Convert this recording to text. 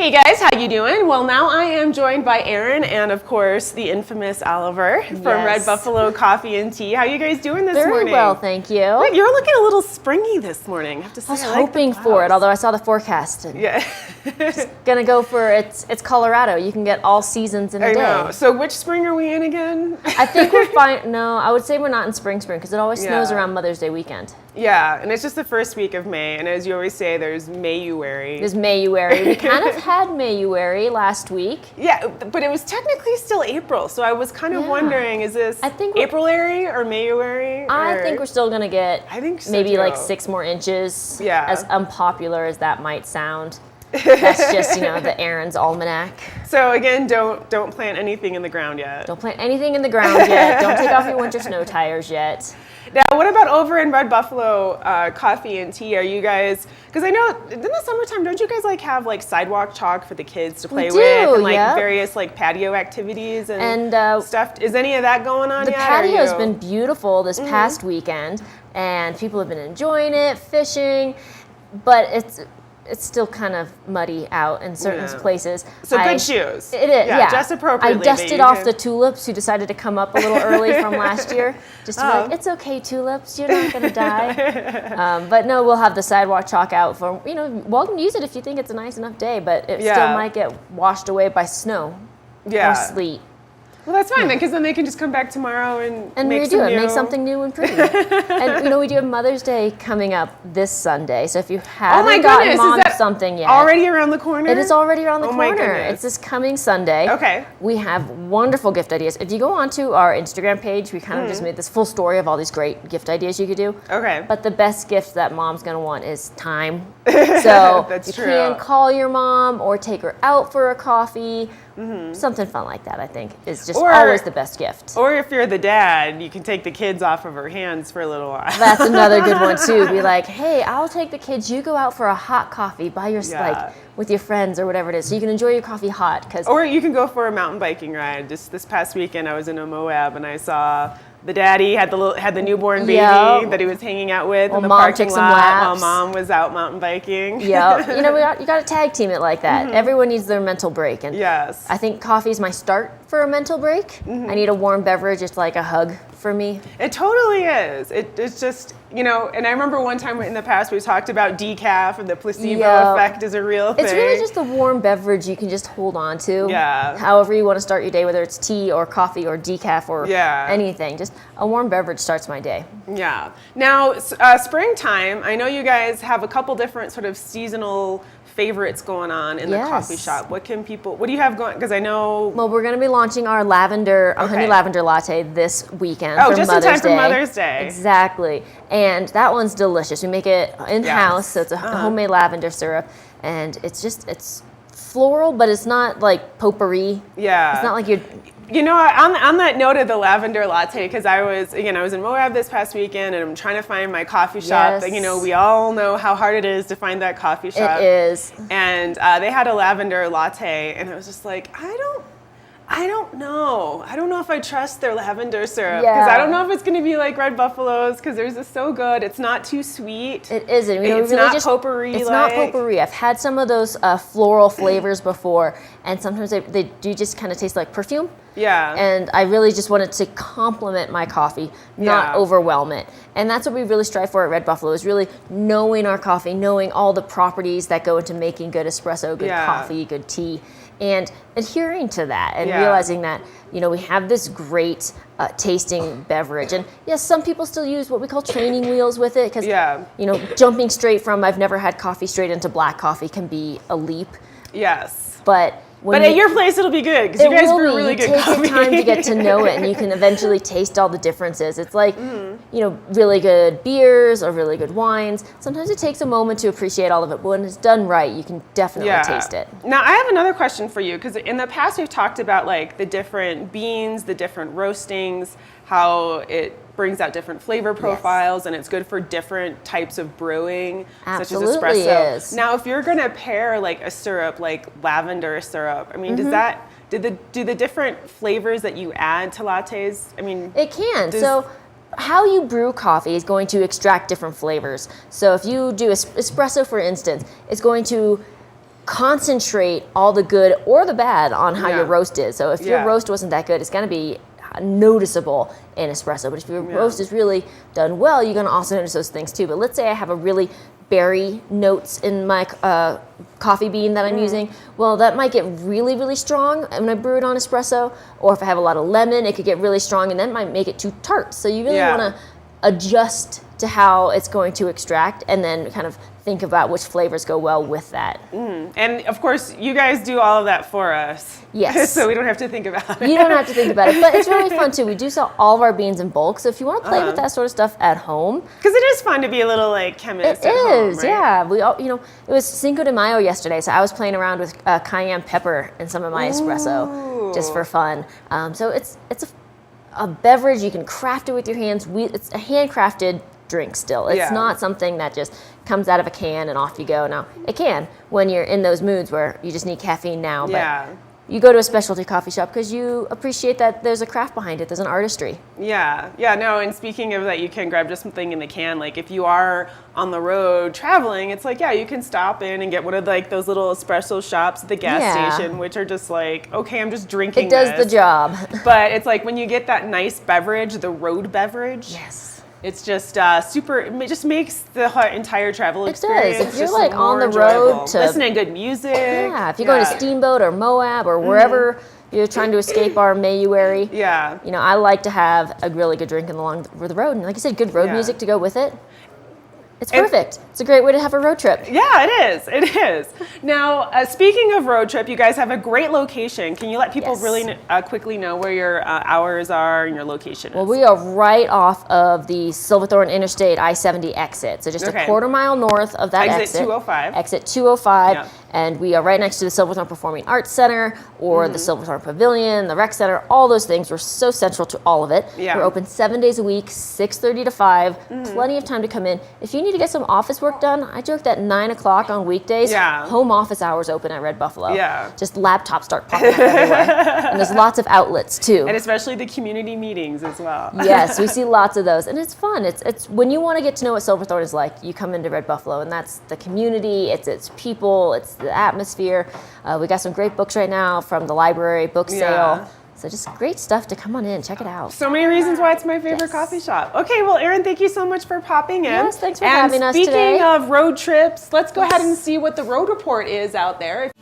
Hey guys, how you doing? Well, now I am joined by Erin and, of course, the infamous Oliver from Red Buffalo Coffee and Tea. How you guys doing this morning? Very well, thank you. You're looking a little springy this morning, I have to say. I was hoping for it, although I saw the forecast. And yeah. Gonna go for it's Colorado. You can get all seasons in a day. I know. So which spring are we in again? I think we're fine. No, I would say we're not in spring because it always snows around Mother's Day weekend. Yeah, and it's just the first week of May, and as you always say, there's Mayuary. There's Mayuary. We kind of had Mayuary last week. Yeah, but it was technically still April, so I was kind of wondering, is this April-ary or Mayuary? I think we're still gonna get maybe like 6 more inches. Yeah. As unpopular as that might sound. That's just, the Erin's Almanac. So again, don't plant anything in the ground yet. Don't plant anything in the ground yet. Don't take off your winter snow tires yet. Now, what about over in Red Buffalo Coffee and Tea? Are you guys, because I know in the summertime, don't you guys have sidewalk chalk for the kids to play with and various patio activities and stuff? Is any of that going on yet? The patio's been beautiful this past weekend, and people have been enjoying it, fishing, but it's still kind of muddy out in certain places. So good shoes. It is, yeah. Dress appropriately. I dusted off the tulips who decided to come up a little early from last year. Just to be like, it's okay, tulips, you're not going to die. But no, we'll have the sidewalk chalk out for, welcome to use it if you think it's a nice enough day, but it still might get washed away by snow or sleet. Well, that's fine then, because then they can just come back tomorrow and make something new and pretty. And we do have Mother's Day coming up this Sunday. So if you haven't gotten Mom something yet, already around the corner? It is already around the corner. My goodness. It's this coming Sunday. Okay. We have wonderful gift ideas. If you go onto our Instagram page, we kind of just made this full story of all these great gift ideas you could do. Okay. But the best gift that Mom's gonna want is time. So That's true. You can call your mom or take her out for a coffee. Something fun like that, I think, is just always the best gift. Or if you're the dad, you can take the kids off of her hands for a little while. That's another good one too. Be like, hey, I'll take the kids. You go out for a hot coffee by your with your friends or whatever it is, so you can enjoy your coffee hot. Or you can go for a mountain biking ride. Just this past weekend, I was in a Moab and I saw the daddy had the newborn baby that he was hanging out with in the parking lot while Mom was out mountain biking. Yeah, you got to tag team it like that. Everyone needs their mental break, and I think coffee is my start for a mental break. I need a warm beverage. It's like a hug for me. It totally is. It's just and I remember one time in the past we talked about decaf and the placebo effect is a real thing. It's really just a warm beverage you can just hold on to. Yeah. However you want to start your day, whether it's tea or coffee or decaf or anything. Just a warm beverage starts my day. Yeah. Now, springtime, I know you guys have a couple different sort of seasonal favorites going on in the coffee shop. What do you have going? Because I know. Well, we're going to be launching our honey lavender latte this weekend. Oh, just in time for Mother's Day. Exactly. And that one's delicious. We make it in-house, so it's a homemade lavender syrup. And it's floral, but it's not like potpourri. Yeah. It's not like you're. On that note of the lavender latte, because I was in Moab this past weekend, and I'm trying to find my coffee shop. We all know how hard it is to find that coffee shop. It is. And they had a lavender latte, and I was just like, I don't know. I don't know if I trust their lavender syrup, because I don't know if it's going to be like Red Buffalo's, because theirs is so good. It's not too sweet. It isn't. It's really not potpourri. It's not potpourri. I've had some of those floral flavors before, and sometimes they do just kind of taste like perfume. Yeah. And I really just wanted to complement my coffee, not overwhelm it. And that's what we really strive for at Red Buffalo, is really knowing our coffee, knowing all the properties that go into making good espresso, good coffee, good tea, and adhering to that and realizing that, we have this great tasting beverage. And yes, some people still use what we call training wheels with it because, jumping straight from I've never had coffee straight into black coffee can be a leap. Yes. But at your place, it'll be good because you guys brew really good coffee. It takes time to get to know it, and you can eventually taste all the differences. It's like, really good beers or really good wines. Sometimes it takes a moment to appreciate all of it, but when it's done right, you can definitely taste it. Now, I have another question for you, because in the past we've talked about the different beans, the different roastings, how it brings out different flavor profiles, and it's good for different types of brewing, Absolutely such as espresso. Is. Now, if you're going to pair a syrup like lavender syrup, I mean, do the different flavors that you add to lattes? I mean, it can. So how you brew coffee is going to extract different flavors. So if you do espresso, for instance, it's going to concentrate all the good or the bad on how your roast is. So if your roast wasn't that good, it's going to be noticeable in espresso. But if your roast is really done well, you're going to also notice those things too. But let's say I have a really berry notes in my coffee bean that I'm using. Well, that might get really, really strong when I brew it on espresso. Or if I have a lot of lemon, it could get really strong, and that might make it too tart. So you really want to adjust to how it's going to extract, and then kind of think about which flavors go well with that. And of course, you guys do all of that for us. Yes. So we don't have to think about it. You don't have to think about it, but it's really fun too. We do sell all of our beans in bulk, so if you want to play with that sort of stuff at home. Because it is fun to be a little like chemist at home, It is, right? yeah. We all, it was Cinco de Mayo yesterday, so I was playing around with cayenne pepper in some of my espresso just for fun. So it's a beverage. You can craft it with your hands. It's a handcrafted drink still. It's not something that just comes out of a can and off you go. Now, it can when you're in those moods where you just need caffeine now. But you go to a specialty coffee shop because you appreciate that there's a craft behind it. There's an artistry. Yeah, no, and speaking of that, you can grab just something in the can. Like if you are on the road traveling, it's like, you can stop in and get one of like those little espresso shops at the gas station, which are just like, okay, I'm just drinking this. It does the job. But it's like when you get that nice beverage, the road beverage. Yes. It's just super, it just makes the entire travel experience. It does. If you're like on the road to listening to good music. Yeah, if you're going to Steamboat or Moab or wherever you're trying to escape our Mayuary. Yeah. I like to have a really good drink along the road. And like you said, good road music to go with it. It's perfect. It's a great way to have a road trip. Yeah, it is. It is. Now, speaking of road trip, you guys have a great location. Can you let people really quickly know where your hours are and your location is? Well, we are right off of the Silverthorne Interstate I-70 exit. So just a quarter mile north of that exit. Exit 205. Exit 205. Yeah. And we are right next to the Silverthorne Performing Arts Center or the Silverthorne Pavilion, the Rec Center, all those things. We're so central to all of it. Yeah. We're open 7 days a week, 6:30 to 5. Plenty of time to come in. If you need to get some office work done, I joke that 9 o'clock on weekdays, home office hours open at Red Buffalo. Yeah. Just laptops start popping up everywhere. And there's lots of outlets too. And especially the community meetings as well. Yes, we see lots of those. And it's fun. It's when you want to get to know what Silverthorne is like, you come into Red Buffalo, and that's the community, it's people, it's the atmosphere. We got some great books right now from the library, book sale. So just great stuff to come on in, check it out. So many reasons why it's my favorite coffee shop. Okay, well, Erin, thank you so much for popping in. Yes, thanks for having us today. And speaking of road trips, let's go ahead and see what the road report is out there.